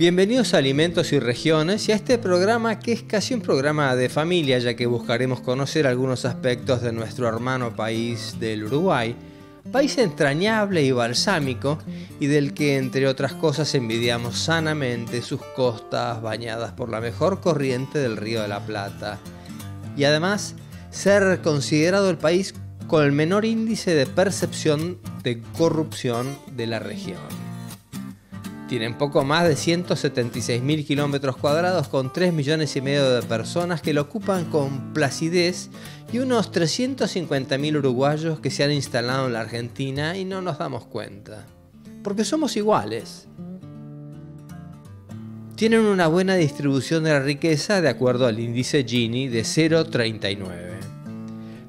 Bienvenidos a Alimentos y Regiones y a este programa que es casi un programa de familia, ya que buscaremos conocer algunos aspectos de nuestro hermano país del Uruguay, país entrañable y balsámico y del que, entre otras cosas, envidiamos sanamente sus costas bañadas por la mejor corriente del Río de la Plata y además ser considerado el país con el menor índice de percepción de corrupción de la región. Tienen poco más de 176.000 kilómetros cuadrados con 3,5 millones de personas que lo ocupan con placidez y unos 350.000 uruguayos que se han instalado en la Argentina y no nos damos cuenta. Porque somos iguales. Tienen una buena distribución de la riqueza de acuerdo al índice Gini de 0,39.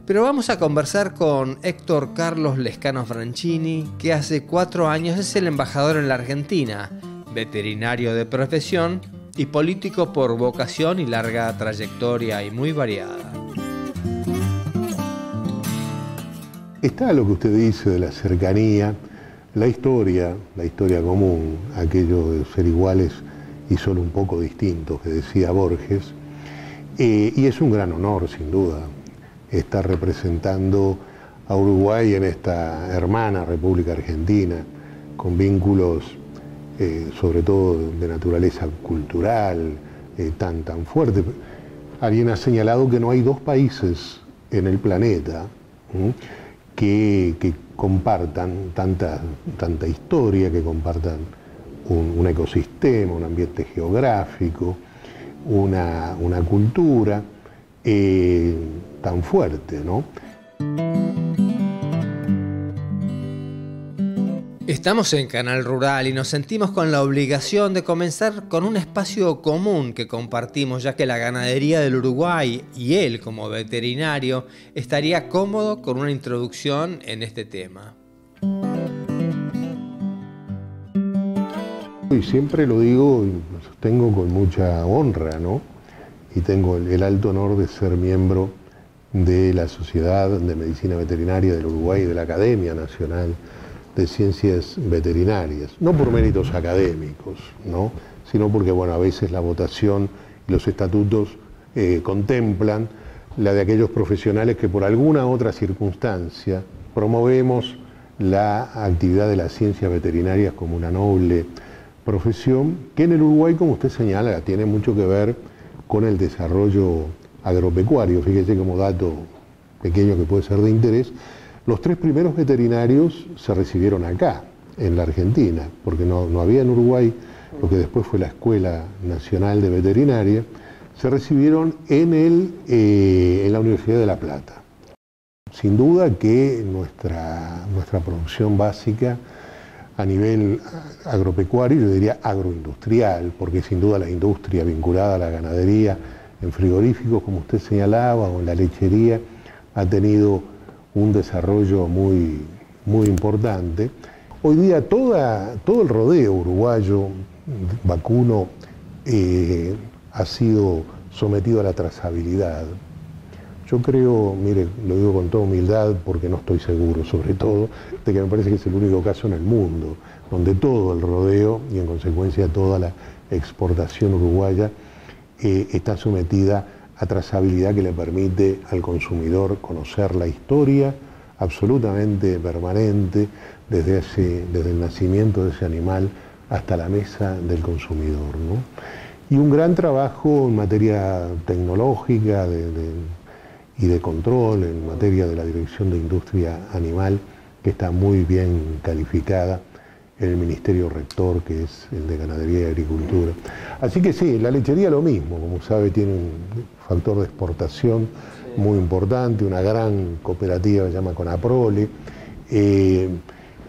Pero vamos a conversar con Héctor Carlos Lescano Franchini, que hace 4 años es el embajador en la Argentina, veterinario de profesión y político por vocación y larga trayectoria y muy variada. Está lo que usted dice de la cercanía, la historia común, aquello de ser iguales y solo un poco distintos, que decía Borges, y es un gran honor, sin duda, estar representando a Uruguay en esta hermana República Argentina, con vínculos sobre todo de naturaleza cultural tan fuerte. Alguien ha señalado que no hay dos países en el planeta que compartan tanta historia, que compartan un ecosistema, un ambiente geográfico, una cultura tan fuerte, ¿no? Estamos en Canal Rural y nos sentimos con la obligación de comenzar con un espacio común que compartimos, ya que la ganadería del Uruguay y él como veterinario estaría cómodo con una introducción en este tema. Y siempre lo digo y lo sostengo con mucha honra, ¿no? Y tengo el alto honor de ser miembro de la Sociedad de Medicina Veterinaria del Uruguay y de la Academia Nacional de Ciencias Veterinarias. No por méritos académicos, ¿no? Sino porque, bueno, a veces la votación y los estatutos contemplan la de aquellos profesionales que por alguna otra circunstancia promovemos la actividad de las ciencias veterinarias como una noble profesión, que en el Uruguay, como usted señala, tiene mucho que ver con el desarrollo agropecuario. Fíjese como dato pequeño que puede ser de interés, los 3 primeros veterinarios se recibieron acá, en la Argentina, porque no había en Uruguay lo que después fue la Escuela Nacional de Veterinaria, se recibieron en la Universidad de La Plata. Sin duda que nuestra producción básica a nivel agropecuario, yo diría agroindustrial, porque sin duda la industria vinculada a la ganadería en frigoríficos, como usted señalaba, o en la lechería, ha tenido un desarrollo muy importante. Hoy día todo el rodeo uruguayo vacuno ha sido sometido a la trazabilidad. Yo creo, mire, lo digo con toda humildad porque no estoy seguro, sobre todo, de que me parece que es el único caso en el mundo donde todo el rodeo y en consecuencia toda la exportación uruguaya está sometida a trazabilidad que le permite al consumidor conocer la historia absolutamente permanente desde el nacimiento de ese animal hasta la mesa del consumidor, ¿no? Y un gran trabajo en materia tecnológica y de control, en materia de la Dirección de Industria Animal, que está muy bien calificada en el Ministerio Rector, que es el de Ganadería y Agricultura. Así que sí, la lechería lo mismo, como sabe, tiene un factor de exportación muy importante, una gran cooperativa que se llama Conaprole, y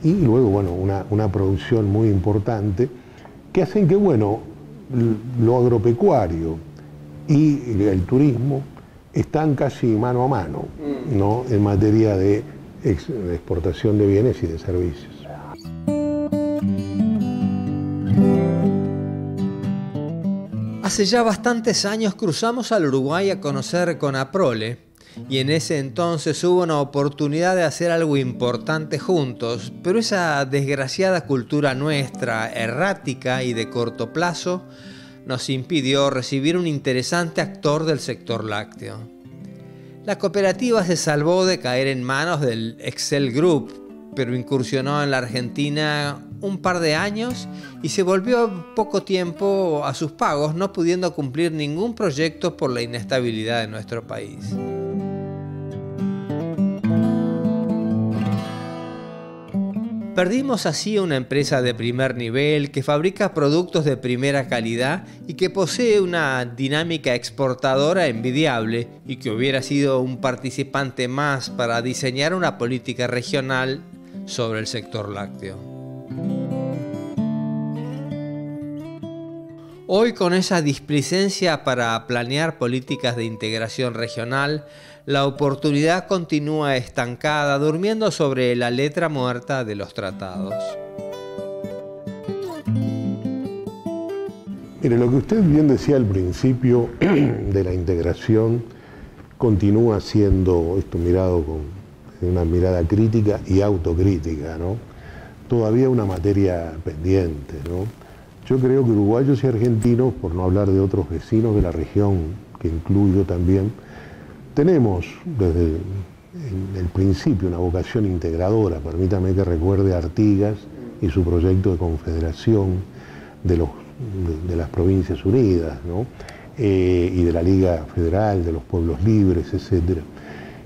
luego, bueno, una producción muy importante, que hacen que, bueno, lo agropecuario y el turismo están casi mano a mano, ¿no? En materia de exportación de bienes y de servicios. Hace ya bastantes años cruzamos al Uruguay a conocer Conaprole y en ese entonces hubo una oportunidad de hacer algo importante juntos, pero esa desgraciada cultura nuestra, errática y de corto plazo, nos impidió recibir un interesante actor del sector lácteo. La cooperativa se salvó de caer en manos del Excel Group, pero incursionó en la Argentina un par de años y se volvió en poco tiempo a sus pagos, no pudiendo cumplir ningún proyecto por la inestabilidad de nuestro país. Perdimos así una empresa de primer nivel que fabrica productos de primera calidad y que posee una dinámica exportadora envidiable y que hubiera sido un participante más para diseñar una política regional sobre el sector lácteo. Hoy, con esa displicencia para planear políticas de integración regional, la oportunidad continúa estancada, durmiendo sobre la letra muerta de los tratados. Mire, lo que usted bien decía al principio de la integración continúa siendo esto mirado con una mirada crítica y autocrítica, ¿no? Todavía una materia pendiente, ¿no? Yo creo que uruguayos y argentinos, por no hablar de otros vecinos de la región, que incluyo también, tenemos desde el principio una vocación integradora. Permítame que recuerde a Artigas y su proyecto de confederación de las Provincias Unidas, ¿no? Y de la Liga Federal, de los Pueblos Libres, etc.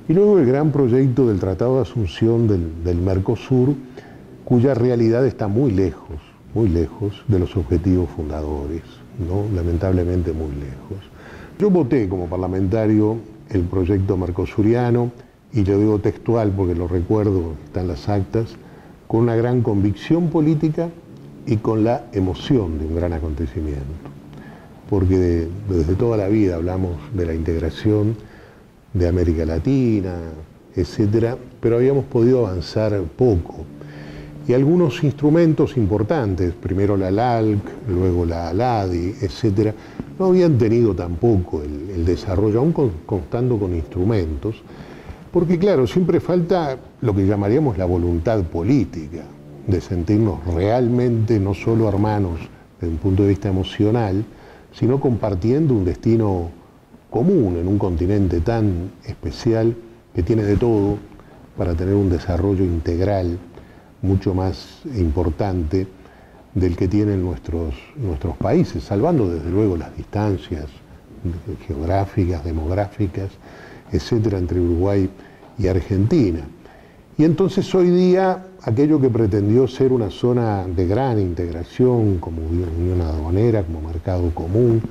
Y luego el gran proyecto del Tratado de Asunción del Mercosur, cuya realidad está muy lejos de los objetivos fundadores, ¿no? Lamentablemente muy lejos. Yo voté como parlamentario el proyecto mercosuriano, y lo digo textual porque lo recuerdo, están las actas, con una gran convicción política y con la emoción de un gran acontecimiento. Porque desde toda la vida hablamos de la integración de América Latina, etcétera, pero habíamos podido avanzar poco. Y algunos instrumentos importantes, primero la LALC, luego la ALADI, etcétera, no habían tenido tampoco el desarrollo, aún contando con instrumentos, porque claro, siempre falta lo que llamaríamos la voluntad política, de sentirnos realmente no solo hermanos desde un punto de vista emocional, sino compartiendo un destino común en un continente tan especial que tiene de todo para tener un desarrollo integral mucho más importante del que tienen nuestros países, salvando desde luego las distancias geográficas, demográficas, etcétera, entre Uruguay y Argentina. Y entonces hoy día aquello que pretendió ser una zona de gran integración, como unión aduanera, como mercado común,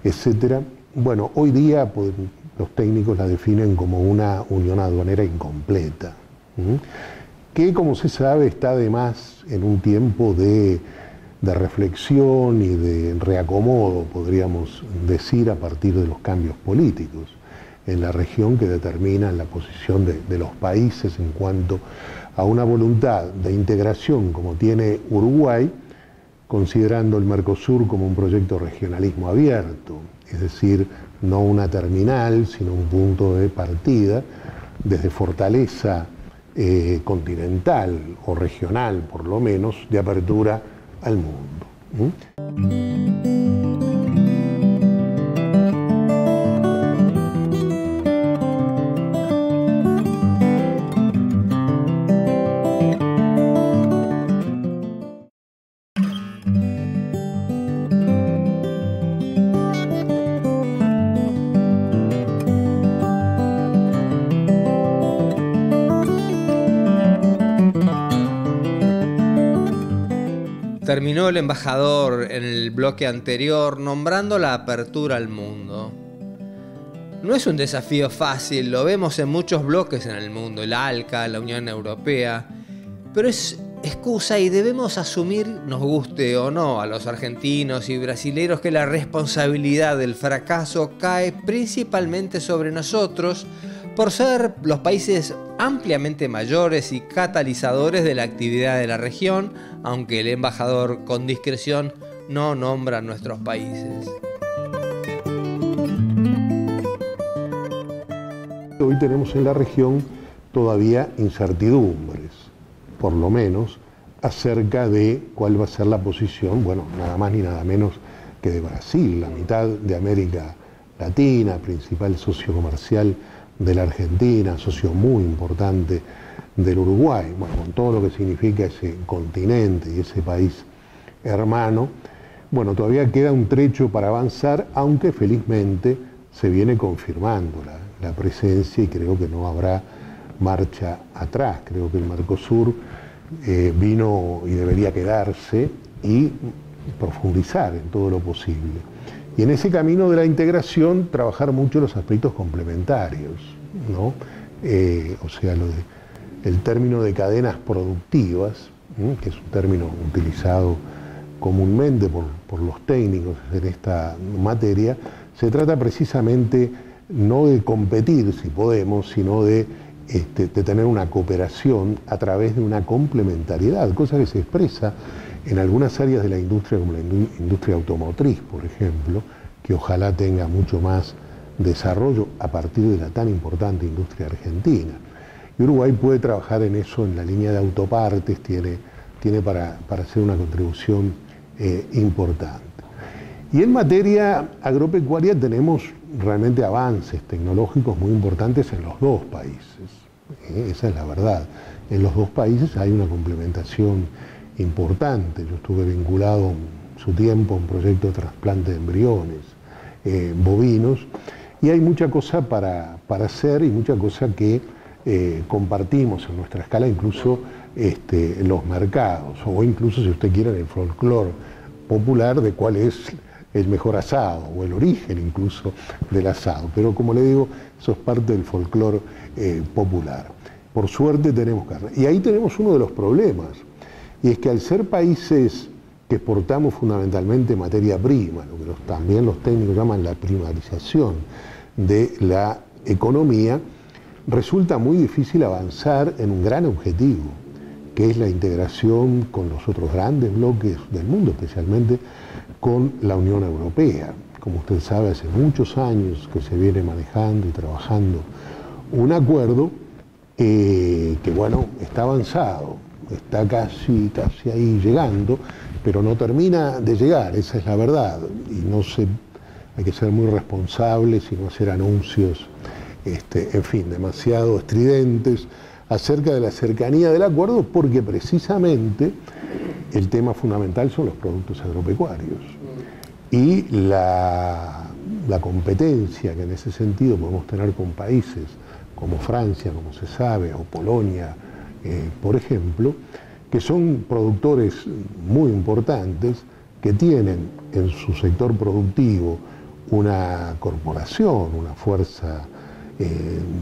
etcétera, bueno, hoy día pues, los técnicos la definen como una unión aduanera incompleta, que, como se sabe, está además en un tiempo de reflexión y de reacomodo, podríamos decir, a partir de los cambios políticos en la región que determinan la posición de los países en cuanto a una voluntad de integración como tiene Uruguay, considerando el Mercosur como un proyecto de regionalismo abierto, es decir, no una terminal, sino un punto de partida desde fortaleza continental o regional, por lo menos, de apertura al mundo. Terminó el embajador en el bloque anterior nombrando la apertura al mundo. No es un desafío fácil, lo vemos en muchos bloques en el mundo, el ALCA, la Unión Europea, pero es excusa y debemos asumir, nos guste o no, a los argentinos y brasileros, que la responsabilidad del fracaso cae principalmente sobre nosotros por ser los países ampliamente mayores y catalizadores de la actividad de la región, aunque el embajador con discreción no nombra a nuestros países. hoy tenemos en la región todavía incertidumbres, por lo menos, acerca de cuál va a ser la posición, bueno, nada más ni nada menos que de Brasil, la mitad de América Latina, principal socio comercial de la Argentina, socio muy importante del Uruguay, bueno, con todo lo que significa ese continente y ese país hermano. Bueno, todavía queda un trecho para avanzar, aunque felizmente se viene confirmando la presencia y creo que no habrá marcha atrás. Creo que el Mercosur vino y debería quedarse y profundizar en todo lo posible. Y en ese camino de la integración trabajar mucho los aspectos complementarios, ¿no? O sea, el término de cadenas productivas, que es un término utilizado comúnmente por los técnicos en esta materia, se trata precisamente no de competir, si podemos, sino de tener una cooperación a través de una complementariedad, cosa que se expresa en algunas áreas de la industria, como la industria automotriz, por ejemplo, que ojalá tenga mucho más desarrollo a partir de la tan importante industria argentina. Y Uruguay puede trabajar en eso, en la línea de autopartes, tiene para hacer una contribución importante. Y en materia agropecuaria tenemos realmente avances tecnológicos muy importantes en los dos países. Esa es la verdad. En los dos países hay una complementación importante. Yo estuve vinculado en su tiempo a un proyecto de trasplante de embriones bovinos y hay mucha cosa para hacer y mucha cosa que compartimos en nuestra escala, incluso en los mercados, o incluso, si usted quiere, en el folclore popular de cuál es el mejor asado, o el origen incluso del asado. Pero como le digo, eso es parte del folclore popular. Por suerte tenemos carne. Y ahí tenemos uno de los problemas, y es que al ser países que exportamos fundamentalmente materia prima, lo que también los técnicos llaman la primarización de la economía, resulta muy difícil avanzar en un gran objetivo, que es la integración con los otros grandes bloques del mundo, especialmente con la Unión Europea. Como usted sabe, hace muchos años que se viene manejando y trabajando un acuerdo que, bueno, está avanzado, está casi ahí llegando, pero no termina de llegar, esa es la verdad. Y hay que ser muy responsables y no hacer anuncios, en fin, demasiado estridentes acerca de la cercanía del acuerdo, porque precisamente el tema fundamental son los productos agropecuarios. Y la competencia que en ese sentido podemos tener con países como Francia, como se sabe, o Polonia, por ejemplo, que son productores muy importantes, que tienen en su sector productivo una corporación, una fuerza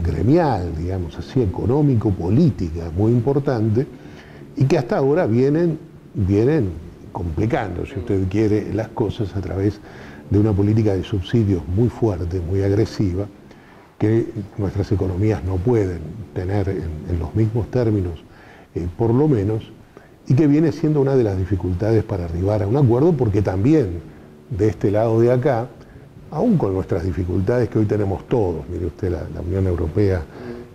gremial, digamos así, económico-política muy importante, y que hasta ahora vienen complicando, si usted quiere, las cosas a través de una política de subsidios muy fuerte, muy agresiva, que nuestras economías no pueden tener en los mismos términos, por lo menos, y que viene siendo una de las dificultades para arribar a un acuerdo, porque también de este lado de acá, aún con nuestras dificultades que hoy tenemos todos, mire usted, la Unión Europea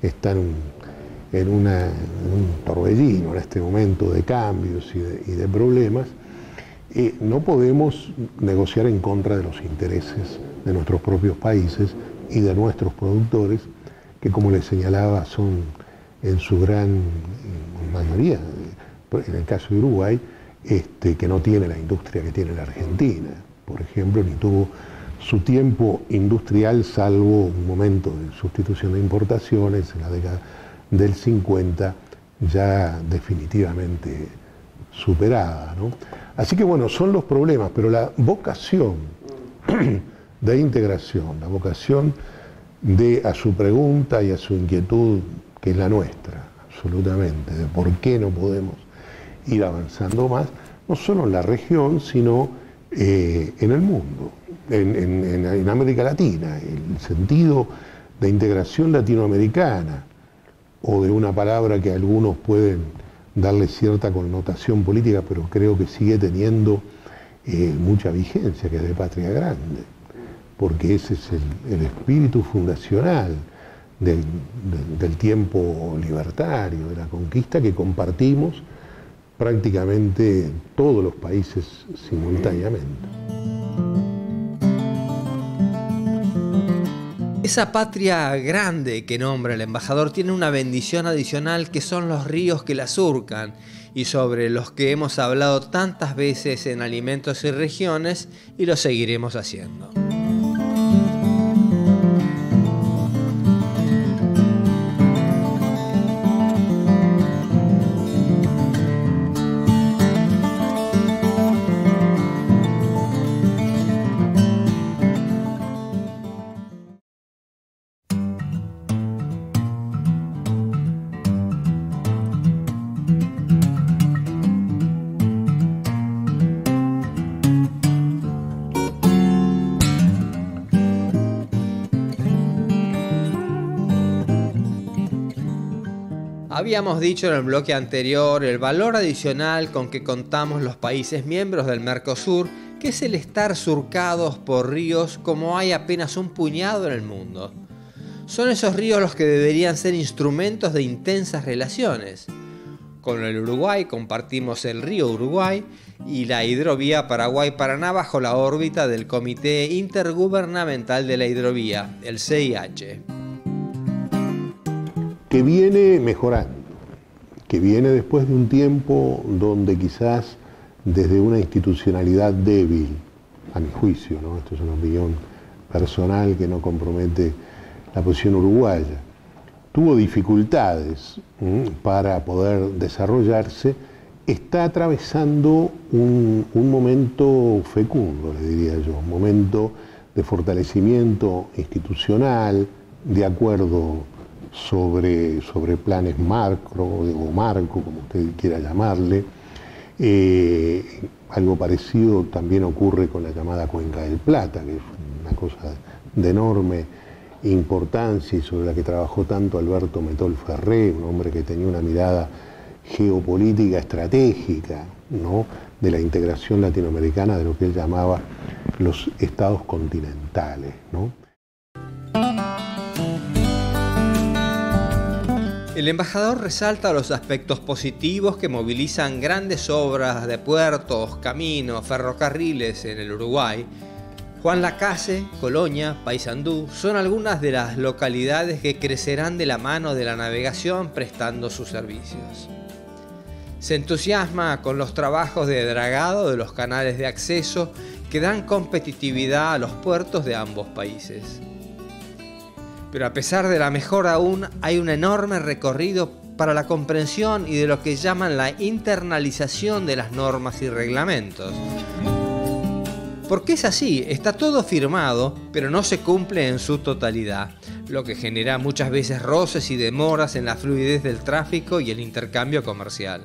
está en un torbellino en este momento de cambios y de problemas, no podemos negociar en contra de los intereses de nuestros propios países y de nuestros productores, que, como les señalaba, son en su gran mayoría, en el caso de Uruguay, que no tiene la industria que tiene la Argentina, por ejemplo, ni tuvo su tiempo industrial, salvo un momento de sustitución de importaciones en la década del 50, ya definitivamente superada, ¿no? Así que bueno, son los problemas, pero la vocación de integración, la vocación a su pregunta y a su inquietud, que es la nuestra, absolutamente, de por qué no podemos ir avanzando más, no solo en la región, sino en el mundo, en América Latina. El sentido de integración latinoamericana, o de una palabra que algunos pueden darle cierta connotación política, pero creo que sigue teniendo mucha vigencia, que es de patria grande, porque ese es el espíritu fundacional del tiempo libertario, de la conquista, que compartimos prácticamente todos los países simultáneamente. Esa patria grande que nombra el embajador tiene una bendición adicional, que son los ríos que la surcan y sobre los que hemos hablado tantas veces en Alimentos y Regiones, y lo seguiremos haciendo. Habíamos dicho en el bloque anterior el valor adicional con que contamos los países miembros del Mercosur, que es el estar surcados por ríos como hay apenas un puñado en el mundo. Son esos ríos los que deberían ser instrumentos de intensas relaciones. Con el Uruguay compartimos el río Uruguay y la hidrovía Paraguay-Paraná bajo la órbita del Comité Intergubernamental de la Hidrovía, el CIH. Que viene mejorando, que viene después de un tiempo donde quizás desde una institucionalidad débil, a mi juicio, ¿no? Esto es una opinión personal que no compromete la posición uruguaya, tuvo dificultades para poder desarrollarse, está atravesando un momento fecundo, le diría yo, un momento de fortalecimiento institucional, de acuerdo sobre planes macro o marco, como usted quiera llamarle. Algo parecido también ocurre con la llamada Cuenca del Plata, que es una cosa de enorme importancia y sobre la que trabajó tanto Alberto Metol Ferré, un hombre que tenía una mirada geopolítica estratégica, ¿no?, de la integración latinoamericana, de lo que él llamaba los estados continentales, ¿no? El embajador resalta los aspectos positivos que movilizan grandes obras de puertos, caminos, ferrocarriles en el Uruguay. Juan Lacase, Colonia, Paysandú son algunas de las localidades que crecerán de la mano de la navegación prestando sus servicios. Se entusiasma con los trabajos de dragado de los canales de acceso que dan competitividad a los puertos de ambos países. Pero a pesar de la mejora aún hay un enorme recorrido para la comprensión y de lo que llaman la internalización de las normas y reglamentos. Porque es así, está todo firmado, pero no se cumple en su totalidad, lo que genera muchas veces roces y demoras en la fluidez del tráfico y el intercambio comercial.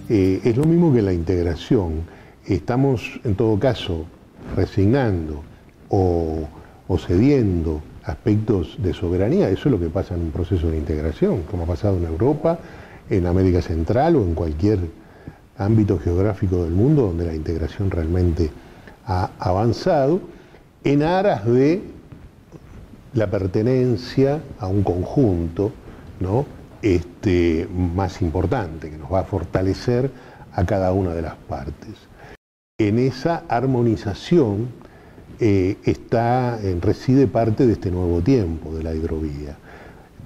Es lo mismo que la integración. Estamos, en todo caso, resignando o cediendo aspectos de soberanía. Eso es lo que pasa en un proceso de integración, como ha pasado en Europa, en América Central o en cualquier ámbito geográfico del mundo donde la integración realmente ha avanzado en aras de la pertenencia a un conjunto, ¿no?, más importante, que nos va a fortalecer a cada una de las partes. En esa armonización reside parte de este nuevo tiempo de la hidrovía.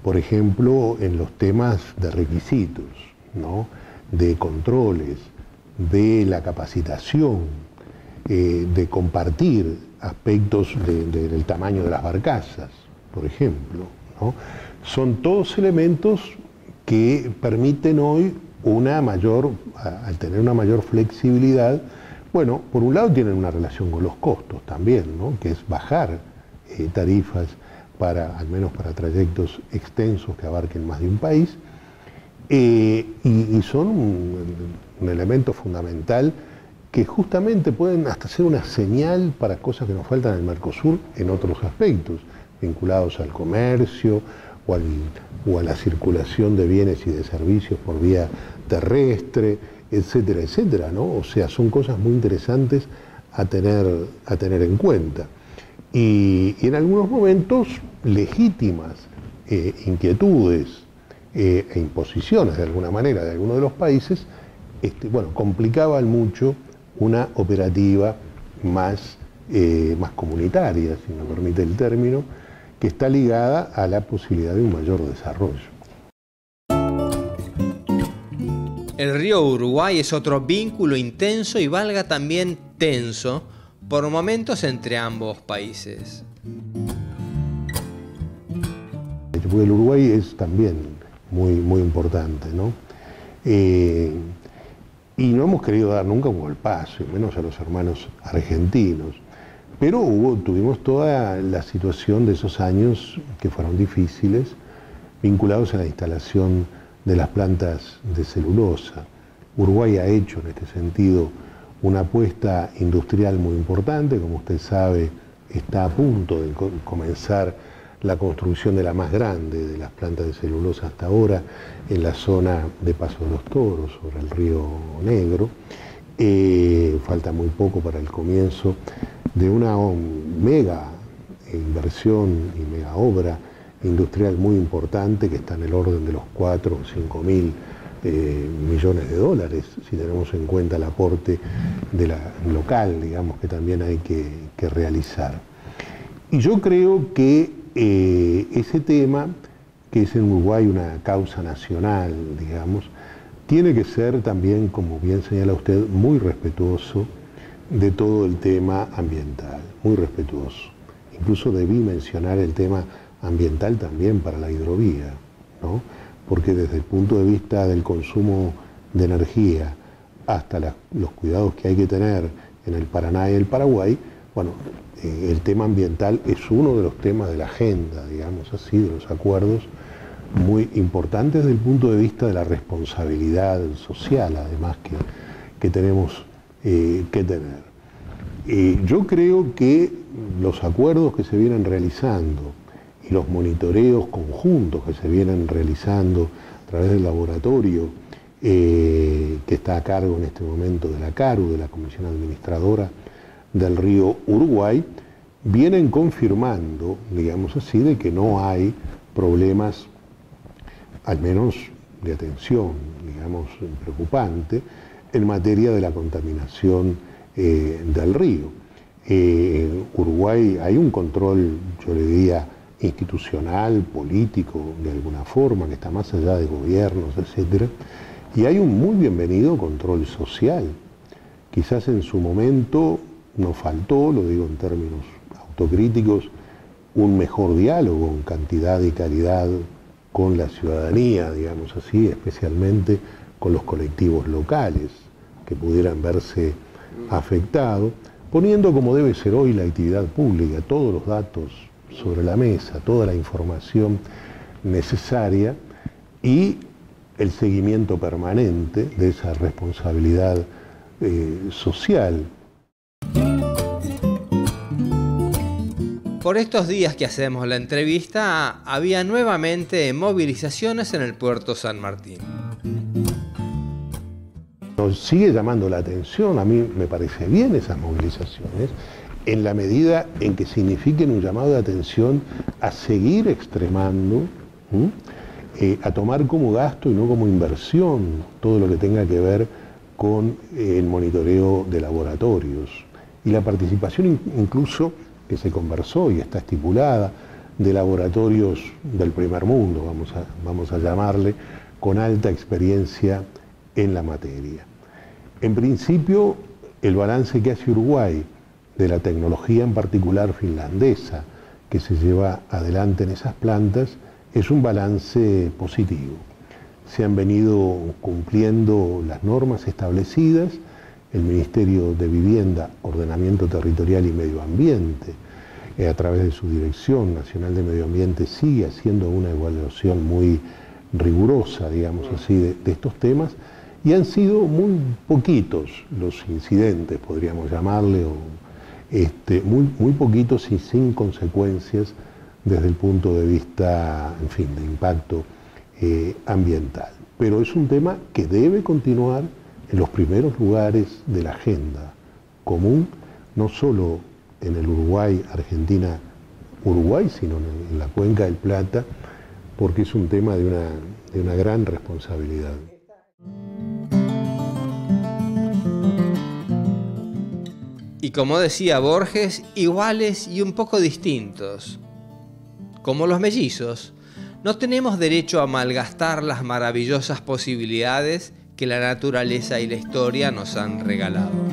Por ejemplo, en los temas de requisitos, ¿no?, de controles, de la capacitación, de compartir aspectos del tamaño de las barcazas, por ejemplo, ¿no? Son todos elementos que permiten hoy al tener una mayor flexibilidad, bueno, por un lado tienen una relación con los costos también, ¿no?, que es bajar tarifas al menos para trayectos extensos que abarquen más de un país, y son un elemento fundamental que justamente pueden hasta ser una señal para cosas que nos faltan en el Mercosur en otros aspectos, vinculados al comercio o a la circulación de bienes y de servicios por vía terrestre, etcétera, etcétera, ¿no? O sea, son cosas muy interesantes a tener en cuenta. y en algunos momentos legítimas inquietudes e imposiciones de alguna manera de algunos de los países, bueno, complicaban mucho una operativa más comunitaria, si me permite el término, que está ligada a la posibilidad de un mayor desarrollo. El río Uruguay es otro vínculo intenso y valga también tenso por momentos entre ambos países. Porque el Uruguay es también muy importante, ¿no? Y no hemos querido dar nunca un golpazo, y menos a los hermanos argentinos. Pero tuvimos toda la situación de esos años que fueron difíciles, vinculados a la instalación de las plantas de celulosa. Uruguay ha hecho en este sentido una apuesta industrial muy importante, como usted sabe, está a punto de comenzar la construcción de la más grande de las plantas de celulosa hasta ahora en la zona de Paso de los Toros, sobre el río Negro. Falta muy poco para el comienzo de una mega inversión y mega obra industrial muy importante que está en el orden de los 4 o 5 mil millones de dólares, si tenemos en cuenta el aporte de local, digamos, que también hay que realizar. Y yo creo que ese tema, que es en Uruguay una causa nacional, digamos, tiene que ser también, como bien señala usted, muy respetuoso de todo el tema ambiental, muy respetuoso. Incluso debí mencionar el tema ambiental también para la hidrovía, ¿no? Porque desde el punto de vista del consumo de energía hasta los cuidados que hay que tener en el Paraná y el Paraguay, bueno, el tema ambiental es uno de los temas de la agenda, digamos así, de los acuerdos muy importantes desde el punto de vista de la responsabilidad social, además que tenemos que tener. Yo creo que los acuerdos que se vienen realizando y los monitoreos conjuntos que se vienen realizando a través del laboratorio que está a cargo en este momento de la CARU, de la Comisión Administradora del Río Uruguay, vienen confirmando, digamos así, de que no hay problemas, al menos de atención, digamos, preocupante, en materia de la contaminación del río. Uruguay hay un control, yo le diría, institucional, político, de alguna forma, que está más allá de gobiernos, etc. Y hay un muy bienvenido control social. Quizás en su momento nos faltó, lo digo en términos autocríticos, un mejor diálogo en cantidad y calidad con la ciudadanía, digamos así, especialmente con los colectivos locales que pudieran verse afectados, poniendo como debe ser hoy la actividad pública, todos los datos sobre la mesa, toda la información necesaria y el seguimiento permanente de esa responsabilidad social. Por estos días que hacemos la entrevista, había nuevamente movilizaciones en el puerto San Martín. Nos sigue llamando la atención, a mí me parece bien esas movilizaciones, en la medida en que signifiquen un llamado de atención a seguir extremando, a tomar como gasto y no como inversión todo lo que tenga que ver con el monitoreo de laboratorios y la participación incluso que se conversó y está estipulada de laboratorios del primer mundo, vamos a llamarle, con alta experiencia en la materia. En principio, el balance que hace Uruguay de la tecnología en particular finlandesa que se lleva adelante en esas plantas es un balance positivo. Se han venido cumpliendo las normas establecidas. El Ministerio de Vivienda, Ordenamiento Territorial y Medio Ambiente, a través de su Dirección Nacional de Medio Ambiente, sigue haciendo una evaluación muy rigurosa, digamos así, de estos temas, y han sido muy poquitos los incidentes, podríamos llamarle, muy poquitos y sin consecuencias desde el punto de vista, en fin, de impacto ambiental. Pero es un tema que debe continuar en los primeros lugares de la agenda común, no solo en el Uruguay, Argentina, Uruguay, sino en la Cuenca del Plata, porque es un tema de una gran responsabilidad. Y como decía Borges, iguales y un poco distintos. Como los mellizos, no tenemos derecho a malgastar las maravillosas posibilidades que la naturaleza y la historia nos han regalado.